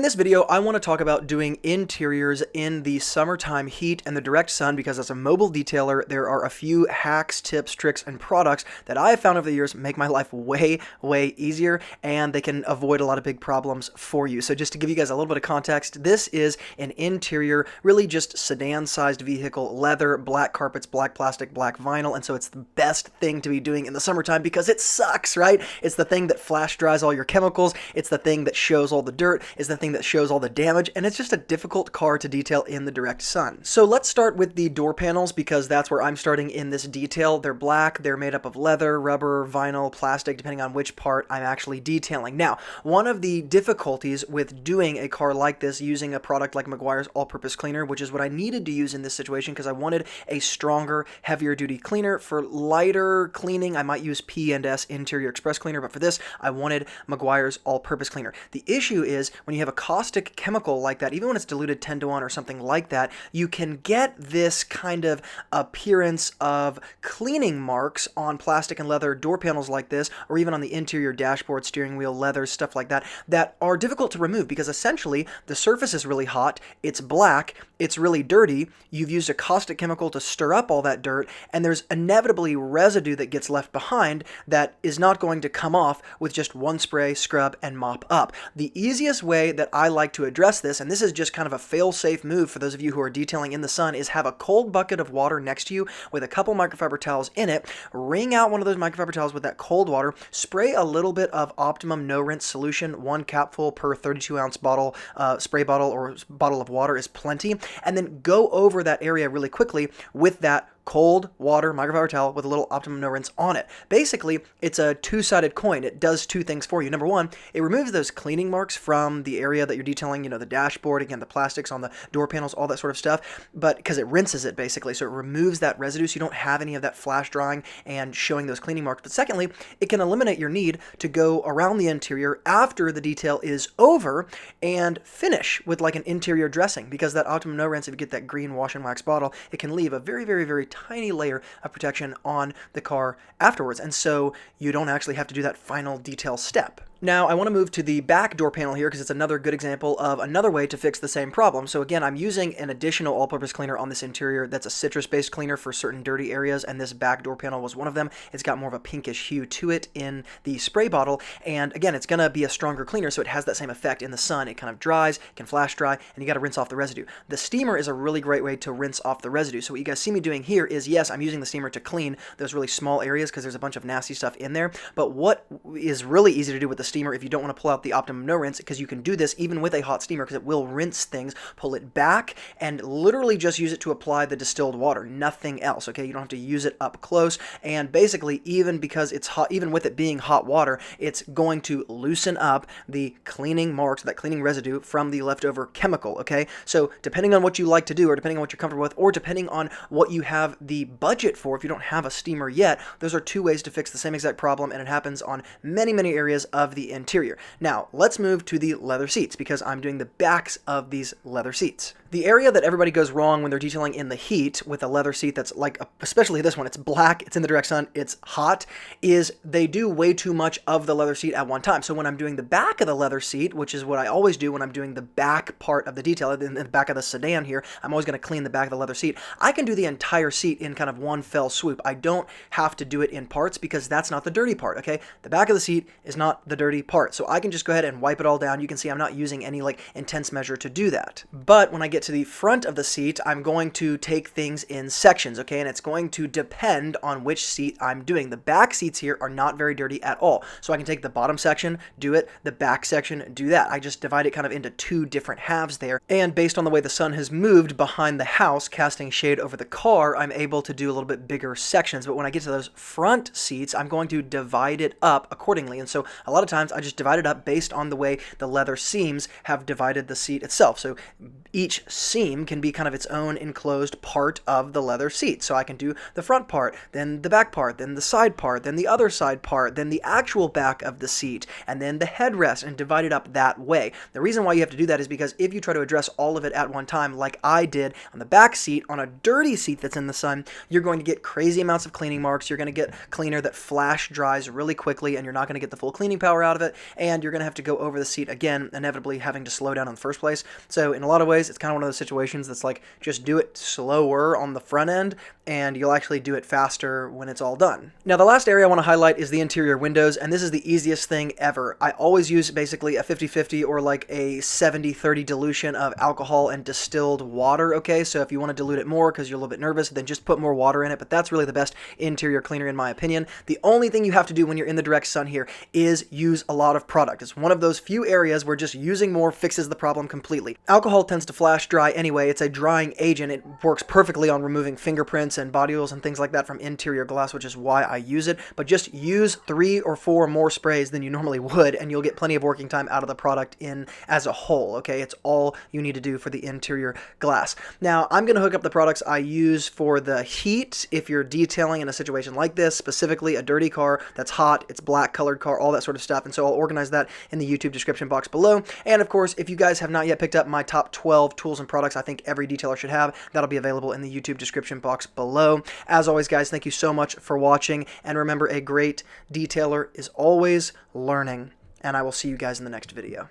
In this video, I want to talk about doing interiors in the summertime heat and the direct sun because as a mobile detailer, there are a few hacks, tips, tricks, and products that I have found over the years make my life way easier, and they can avoid a lot of big problems for you. So just to give you guys a little bit of context, this is an interior, really just sedan-sized vehicle, leather, black carpets, black plastic, black vinyl, and so it's the best thing to be doing in the summertime because it sucks, right? It's the thing that flash dries all your chemicals, it's the thing that shows all the dirt, it's the thing that shows all the damage, and it's just a difficult car to detail in the direct sun. So let's start with the door panels because that's where I'm starting in this detail. They're black, they're made up of leather, rubber, vinyl, plastic, depending on which part I'm actually detailing. Now, one of the difficulties with doing a car like this using a product like Meguiar's all-purpose cleaner, which is what I needed to use in this situation because I wanted a stronger, heavier duty cleaner. For lighter cleaning, I might use P&S Interior Express Cleaner, but for this, I wanted Meguiar's all-purpose cleaner. The issue is when you have a caustic chemical like that, even when it's diluted 10 to 1 or something like that, you can get this kind of appearance of cleaning marks on plastic and leather door panels like this, or even on the interior dashboard, steering wheel, leather, stuff like that, that are difficult to remove because essentially the surface is really hot, it's black, it's really dirty, you've used a caustic chemical to stir up all that dirt, and there's inevitably residue that gets left behind that is not going to come off with just one spray, scrub, and mop up. The easiest way that I like to address this, and this is just kind of a fail-safe move for those of you who are detailing in the sun, is have a cold bucket of water next to you with a couple microfiber towels in it, wring out one of those microfiber towels with that cold water, spray a little bit of Optimum no-rinse solution, 1 capful per 32-ounce bottle, spray bottle or bottle of water is plenty, and then go over that area really quickly with that cold water microfiber towel with a little Optimum no rinse on it. Basically, it's a two-sided coin. It does two things for you. Number one, it removes those cleaning marks from the area that you're detailing, the dashboard, again, the plastics on the door panels, all that sort of stuff, but because it rinses it basically, so it removes that residue so you don't have any of that flash drying and showing those cleaning marks. But secondly, it can eliminate your need to go around the interior after the detail is over and finish with like an interior dressing because that Optimum no rinse, if you get that green wash and wax bottle, it can leave a very tiny layer of protection on the car afterwards, and so you don't actually have to do that final detail step. Now, I want to move to the back door panel here because it's another good example of another way to fix the same problem. So again, I'm using an additional all-purpose cleaner on this interior that's a citrus-based cleaner for certain dirty areas, and this back door panel was one of them. It's got more of a pinkish hue to it in the spray bottle, and again, it's going to be a stronger cleaner, so it has that same effect in the sun. It kind of dries, can flash dry, and you got to rinse off the residue. The steamer is a really great way to rinse off the residue. So what you guys see me doing here is, yes, I'm using the steamer to clean those really small areas because there's a bunch of nasty stuff in there, but what is really easy to do with the steamer if you don't want to pull out the Optimum no rinse, because you can do this even with a hot steamer because it will rinse things, pull it back, and literally just use it to apply the distilled water, nothing else, okay? You don't have to use it up close, and basically even because it's hot, even with it being hot water, it's going to loosen up the cleaning marks, that cleaning residue from the leftover chemical, okay? So depending on what you like to do, or depending on what you're comfortable with, or depending on what you have the budget for, if you don't have a steamer yet, those are two ways to fix the same exact problem, and it happens on many areas of the interior. Now, let's move to the leather seats because I'm doing the backs of these leather seats. The area that everybody goes wrong when they're detailing in the heat with a leather seat that's like, especially this one, it's black, it's in the direct sun, it's hot, is they do way too much of the leather seat at one time. So when I'm doing the back of the leather seat, which is what I always do when I'm doing the back part of the detail, in the back of the sedan here, I'm always going to clean the back of the leather seat. I can do the entire seat in kind of one fell swoop. I don't have to do it in parts because that's not the dirty part, okay? The back of the seat is not the dirty part. So I can just go ahead and wipe it all down. You can see I'm not using any like intense measure to do that. But when I get to the front of the seat, I'm going to take things in sections, okay? And it's going to depend on which seat I'm doing. The back seats here are not very dirty at all. So I can take the bottom section, do it, the back section, do that. I just divide it kind of into two different halves there. And based on the way the sun has moved behind the house, casting shade over the car, I'm able to do a little bit bigger sections. But when I get to those front seats, I'm going to divide it up accordingly. And so a lot of times I just divide it up based on the way the leather seams have divided the seat itself. So each seam can be kind of its own enclosed part of the leather seat. So I can do the front part, then the back part, then the side part, then the other side part, then the actual back of the seat, and then the headrest, and divide it up that way. The reason why you have to do that is because if you try to address all of it at one time, like I did on the back seat, on a dirty seat that's in the sun, you're going to get crazy amounts of cleaning marks. You're going to get cleaner that flash dries really quickly, and you're not going to get the full cleaning power out of it, and you're going to have to go over the seat again, inevitably having to slow down in the first place. So in a lot of ways, it's kind of one of those situations that's like, just do it slower on the front end, and you'll actually do it faster when it's all done. Now, the last area I want to highlight is the interior windows, and this is the easiest thing ever. I always use basically a 50-50 or like a 70-30 dilution of alcohol and distilled water, okay? So if you want to dilute it more because you're a little bit nervous, then just put more water in it, but that's really the best interior cleaner in my opinion. The only thing you have to do when you're in the direct sun here is use a lot of product. It's one of those few areas where just using more fixes the problem completely. Alcohol tends to flash dry anyway. It's a drying agent. It works perfectly on removing fingerprints and body oils and things like that from interior glass, which is why I use it. But just use 3 or 4 more sprays than you normally would, and you'll get plenty of working time out of the product in as a whole, okay? It's all you need to do for the interior glass. Now, I'm going to hook up the products I use for the heat if you're detailing in a situation like this, specifically a dirty car that's hot, it's black colored car, all that sort of stuff, and so I'll organize that in the YouTube description box below. And of course, if you guys have not yet picked up my top 12 tools and products I think every detailer should have, that'll be available in the YouTube description box below. As always, guys, thank you so much for watching, and remember, a great detailer is always learning, and I will see you guys in the next video.